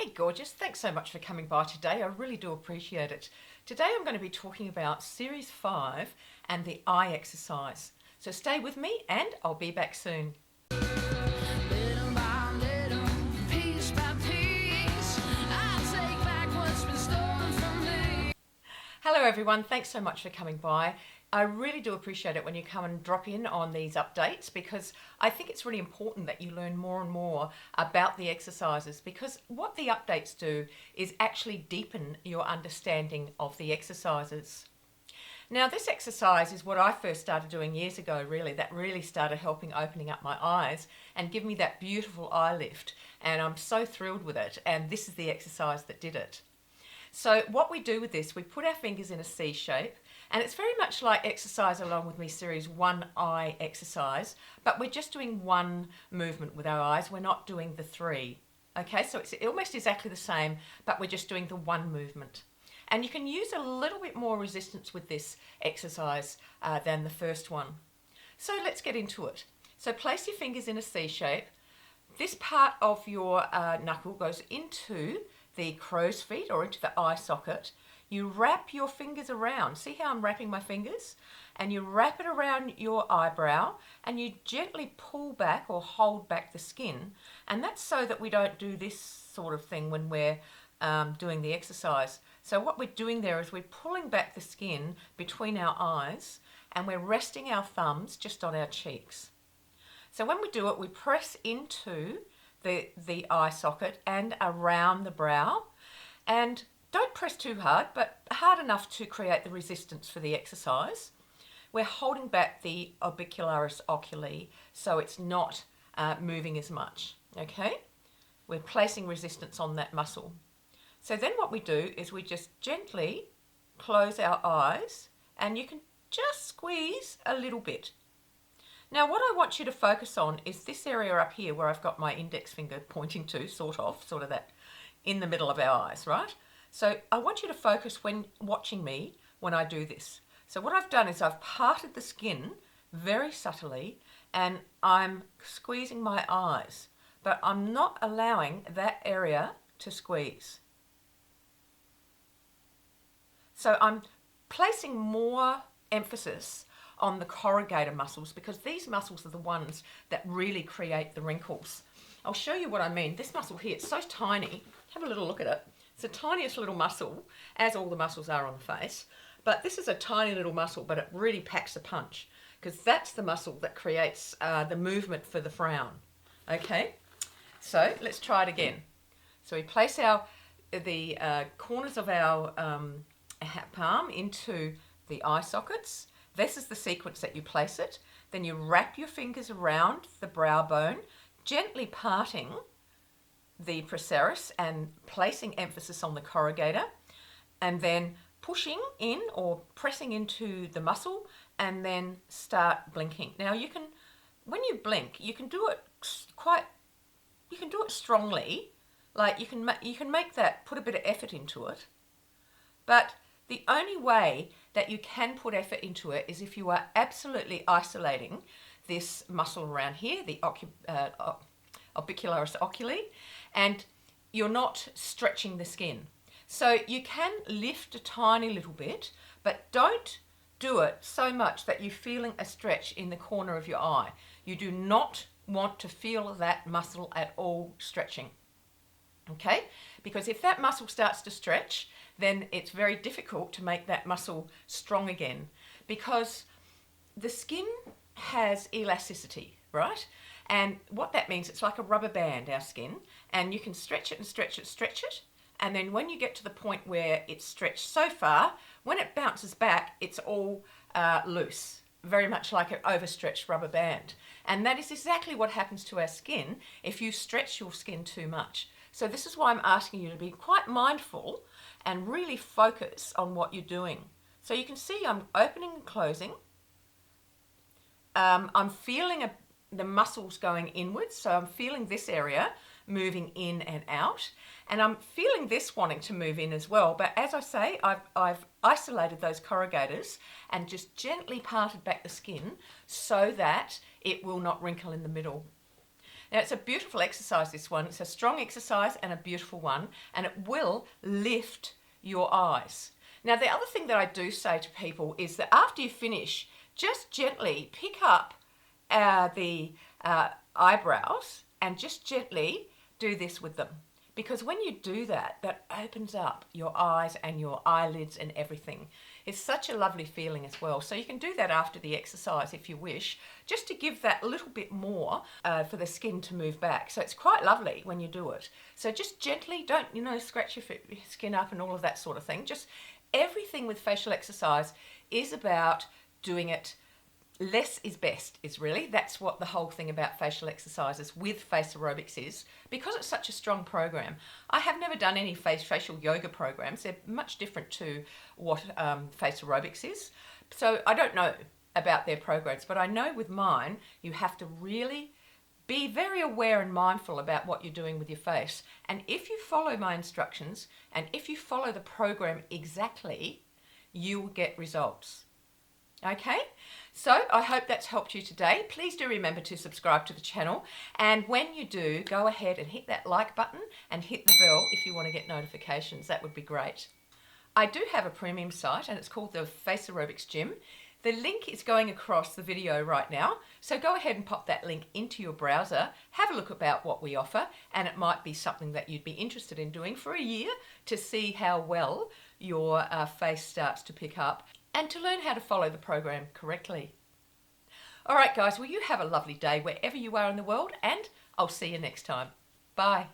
Hey gorgeous, thanks so much for coming by today. I really do appreciate it. Today I'm going to be talking about Series 5 and the eye exercise. So stay with me and I'll be back soon. Little by little, piece by piece, I take back what's been stolen from me. Hello everyone, thanks so much for coming by. I really do appreciate it when you come and drop in on these updates because I think it's really important that you learn more and more about the exercises, because what the updates do is actually deepen your understanding of the exercises. Now, this exercise is what I first started doing years ago, really. That really started helping opening up my eyes and give me that beautiful eye lift. And I'm so thrilled with it. And this is the exercise that did it. So what we do with this, we put our fingers in a C shape, and it's very much like Exercise Along With Me Series 1 eye exercise, but we're just doing one movement with our eyes. We're not doing the three. Okay, so it's almost exactly the same, but we're just doing the one movement. And you can use a little bit more resistance with this exercise than the first one. So let's get into it. So place your fingers in a C shape. This part of your knuckle goes into the crow's feet or into the eye socket. You wrap your fingers around. See how I'm wrapping my fingers? And you wrap it around your eyebrow and you gently pull back or hold back the skin. And that's so that we don't do this sort of thing when we're doing the exercise. So what we're doing there is we're pulling back the skin between our eyes and we're resting our thumbs just on our cheeks. So when we do it, we press into the eye socket and around the brow, and don't press too hard, but hard enough to create the resistance for the exercise. We're holding back the orbicularis oculi so it's not moving as much, okay? We're placing resistance on that muscle. So then what we do is we just gently close our eyes and you can just squeeze a little bit. Now what I want you to focus on is this area up here where I've got my index finger pointing to, sort of that in the middle of our eyes, right? So I want you to focus when watching me when I do this. So what I've done is I've parted the skin very subtly and I'm squeezing my eyes, but I'm not allowing that area to squeeze. So I'm placing more emphasis on the corrugator muscles because these muscles are the ones that really create the wrinkles. I'll show you what I mean. This muscle here, it's so tiny. Have a little look at it. It's the tiniest little muscle, as all the muscles are on the face. But this is a tiny little muscle, but it really packs a punch because that's the muscle that creates the movement for the frown. Okay, so let's try it again. So we place the corners of our palm into the eye sockets. This is the sequence that you place it. Then you wrap your fingers around the brow bone, gently parting the procerus and placing emphasis on the corrugator, and then pushing in or pressing into the muscle and then start blinking. Now you can, when you blink, you can do it strongly. Like you can make that, put a bit of effort into it. But the only way that you can put effort into it is if you are absolutely isolating this muscle around here, the orbicularis oculi, and you're not stretching the skin. So you can lift a tiny little bit, but don't do it so much that you're feeling a stretch in the corner of your eye. You do not want to feel that muscle at all stretching. Okay, because if that muscle starts to stretch, then it's very difficult to make that muscle strong again, because the skin has elasticity, right? And what that means, it's like a rubber band, our skin, and you can stretch it and stretch it, and then when you get to the point where it's stretched so far, when it bounces back, it's all loose, very much like an overstretched rubber band. And that is exactly what happens to our skin if you stretch your skin too much. So this is why I'm asking you to be quite mindful and really focus on what you're doing. So you can see I'm opening and closing. I'm feeling the muscles going inwards, so I'm feeling this area moving in and out, and I'm feeling this wanting to move in as well. But as I say, I've isolated those corrugators and just gently parted back the skin so that it will not wrinkle in the middle. Now, it's a beautiful exercise, this one. It's a strong exercise and a beautiful one, and it will lift your eyes. Now, the other thing that I do say to people is that after you finish, just gently pick up the eyebrows and just gently do this with them. Because when you do that, that opens up your eyes and your eyelids and everything. It's such a lovely feeling as well. So you can do that after the exercise if you wish, just to give that little bit more for the skin to move back. So it's quite lovely when you do it. So just gently, don't, scratch your skin up and all of that sort of thing. Just everything with facial exercise is about doing it. Less is best, that's what the whole thing about facial exercises with face aerobics is, because it's such a strong program. I have never done any facial yoga programs. They're much different to what face aerobics is. So I don't know about their programs, but I know with mine, you have to really be very aware and mindful about what you're doing with your face. And if you follow my instructions and if you follow the program exactly, you will get results. Okay, so I hope that's helped you today. Please do remember to subscribe to the channel, and when you do, go ahead and hit that like button and hit the bell if you want to get notifications. That would be great. I do have a premium site, and it's called the Face Aerobics Gym. The link is going across the video right now, so go ahead and pop that link into your browser, have a look about what we offer, and it might be something that you'd be interested in doing for a year to see how well your face starts to pick up, and to learn how to follow the program correctly. All right, guys, well, you have a lovely day wherever you are in the world, and I'll see you next time. Bye.